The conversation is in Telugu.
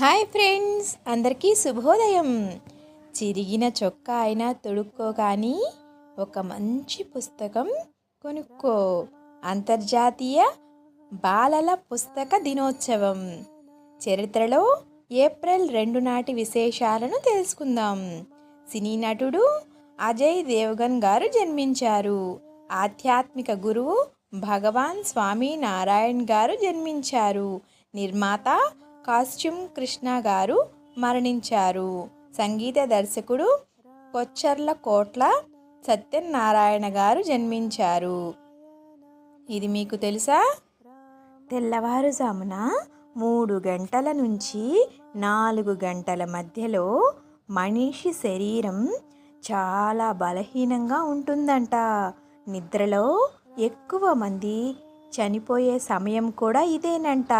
హాయ్ ఫ్రెండ్స్, అందరికీ శుభోదయం. చిరిగిన చొక్కా అయినా తొడుక్కో కానీ ఒక మంచి పుస్తకం కొనుక్కో. అంతర్జాతీయ బాలల పుస్తక దినోత్సవం. చరిత్రలో ఏప్రిల్ 2 నాటి విశేషాలను తెలుసుకుందాం. సినీ నటుడు అజయ్ దేవగన్ గారు జన్మించారు. ఆధ్యాత్మిక గురువు భగవాన్ స్వామి నారాయణ్ గారు జన్మించారు. నిర్మాత కాస్ట్యూమ్ కృష్ణ గారు మరణించారు. సంగీత దర్శకుడు కొచ్చర్ల కోట్ల సత్యనారాయణ గారు జన్మించారు. ఇది మీకు తెలుసా? తెల్లవారుజామున 3 గంటల నుంచి 4 గంటల మధ్యలో మనిషి శరీరం చాలా బలహీనంగా ఉంటుందంట. నిద్రలో ఎక్కువ మంది చనిపోయే సమయం కూడా ఇదేనంట.